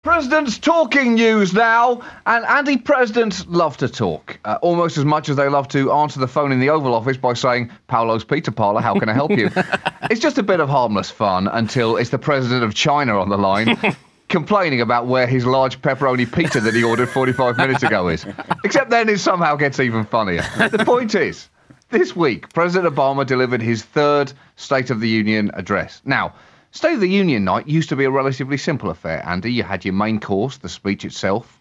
President's talking news now, and Andy, presidents love to talk, almost as much as they love to answer the phone in the Oval Office by saying, Paolo's Pizza Parlour, how can I help you? It's just a bit of harmless fun until it's the president of China on the line, complaining about where his large pepperoni pizza that he ordered 45 minutes ago is. Except then it somehow gets even funnier. The point is, this week, President Obama delivered his third State of the Union address. Now, State of the Union night used to be a relatively simple affair, Andy. You had your main course, the speech itself,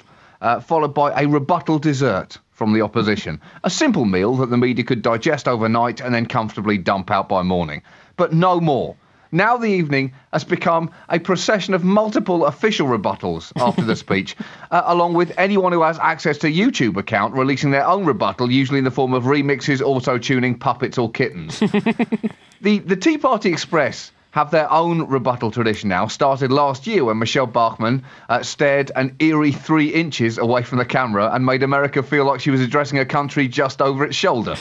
followed by a rebuttal dessert from the opposition. A simple meal that the media could digest overnight and then comfortably dump out by morning. But no more. Now the evening has become a procession of multiple official rebuttals after the speech, along with anyone who has access to a YouTube account releasing their own rebuttal, usually in the form of remixes, auto-tuning, puppets or kittens. The Tea Party Express have their own rebuttal tradition now, started last year when Michelle Bachmann stared an eerie 3 inches away from the camera and made America feel like she was addressing a country just over its shoulder.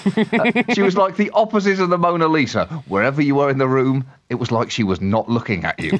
She was like the opposite of the Mona Lisa. Wherever you were in the room, it was like she was not looking at you.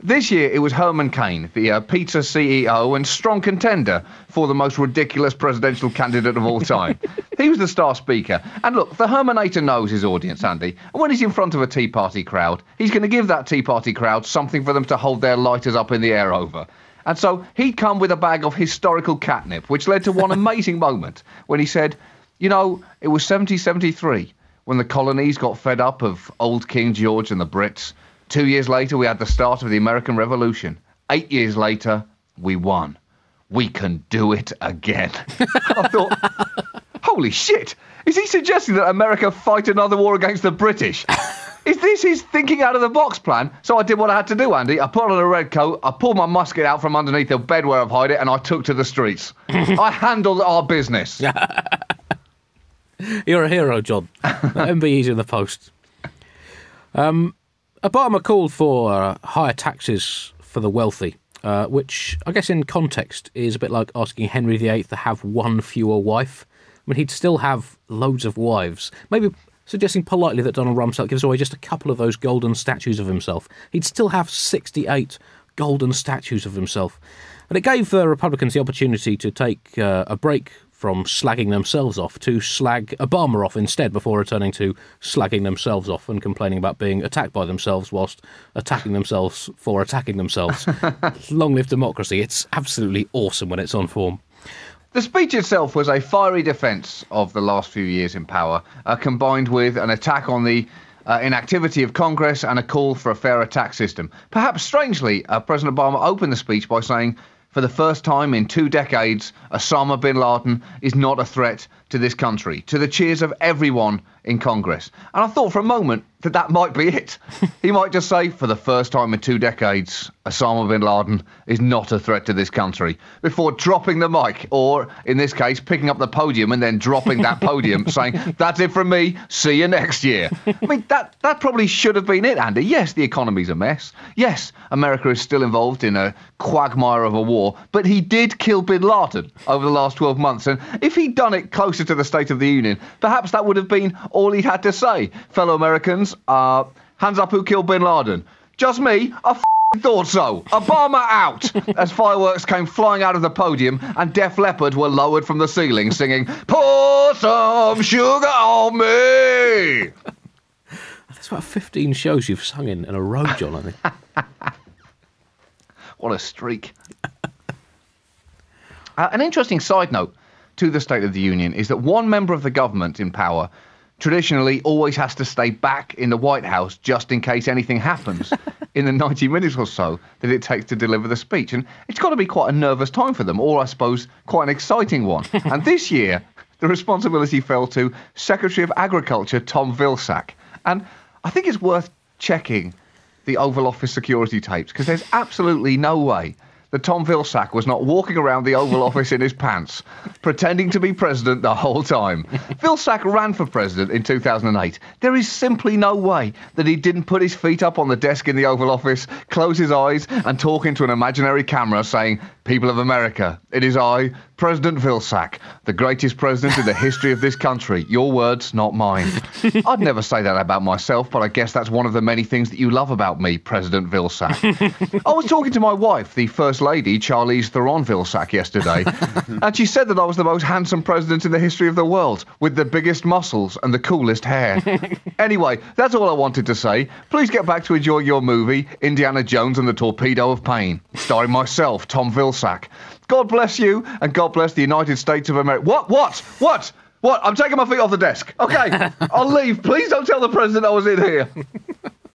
This year, it was Herman Cain, the pizza CEO and strong contender for the most ridiculous presidential candidate of all time. He was the star speaker. And look, the Hermanator knows his audience, Andy. And when he's in front of a Tea Party crowd, he's going to give that Tea Party crowd something for them to hold their lighters up in the air over. And so he'd come with a bag of historical catnip, which led to one amazing moment when he said, you know, it was 1773 when the colonies got fed up of old King George and the Brits. 2 years later, we had the start of the American Revolution. 8 years later, we won. We can do it again. I thought, holy shit, is he suggesting that America fight another war against the British? Is this his thinking out of the box plan? So I did what I had to do, Andy. I put on a red coat, I pulled my musket out from underneath the bed where I've hid it, and I took to the streets. I handled our business. You're a hero, John. MBE's in the post. Obama called for higher taxes for the wealthy, which I guess in context is a bit like asking Henry VIII to have one fewer wife. I mean, he'd still have loads of wives. Maybe suggesting politely that Donald Rumsfeld gives away just a couple of those golden statues of himself. He'd still have 68 golden statues of himself. And it gave Republicans the opportunity to take a break from slagging themselves off to slag Obama off instead, before returning to slagging themselves off and complaining about being attacked by themselves whilst attacking themselves for attacking themselves. Long live democracy. It's absolutely awesome when it's on form. The speech itself was a fiery defence of the last few years in power, combined with an attack on the inactivity of Congress and a call for a fairer tax system. Perhaps strangely, President Obama opened the speech by saying, for the first time in 2 decades, Osama bin Laden is not a threat to this country, to the cheers of everyone in Congress. And I thought for a moment that might be it. He might just say, for the first time in 2 decades, Osama bin Laden is not a threat to this country, before dropping the mic, or, in this case, picking up the podium and then dropping that podium, saying, that's it from me, see you next year. I mean, that probably should have been it, Andy. Yes, the economy's a mess. Yes, America is still involved in a quagmire of a war, but he did kill bin Laden over the last 12 months, and if he'd done it closer to the State of the Union, perhaps that would have been all he had to say. Fellow Americans, hands up who killed bin Laden. Just me? I thought so. Obama out! As fireworks came flying out of the podium and Def Leppard were lowered from the ceiling singing, pour some sugar on me! That's about 15 shows you've sung in a row, John, I think. What a streak. An interesting side note to the State of the Union is that one member of the government in power traditionally always has to stay back in the White House just in case anything happens in the 90 minutes or so that it takes to deliver the speech. And it's got to be quite a nervous time for them, or I suppose quite an exciting one. And this year, the responsibility fell to Secretary of Agriculture Tom Vilsack. And I think it's worth checking the Oval Office security tapes, because there's absolutely no way that Tom Vilsack was not walking around the Oval Office in his pants, pretending to be president the whole time. Vilsack ran for president in 2008. There is simply no way that he didn't put his feet up on the desk in the Oval Office, close his eyes, and talk into an imaginary camera saying, "People of America, it is I, President Vilsack, the greatest president in the history of this country. Your words, not mine." I'd never say that about myself, but I guess that's one of the many things that you love about me, President Vilsack. I was talking to my wife, the First First Lady, Charlize Theron-Vilsack, yesterday, and she said that I was the most handsome president in the history of the world, with the biggest muscles and the coolest hair. Anyway, that's all I wanted to say. Please get back to enjoy your movie, Indiana Jones and the Torpedo of Pain, starring myself, Tom Vilsack. God bless you, and God bless the United States of America. What? I'm taking my feet off the desk. Okay, I'll leave. Please don't tell the president I was in here.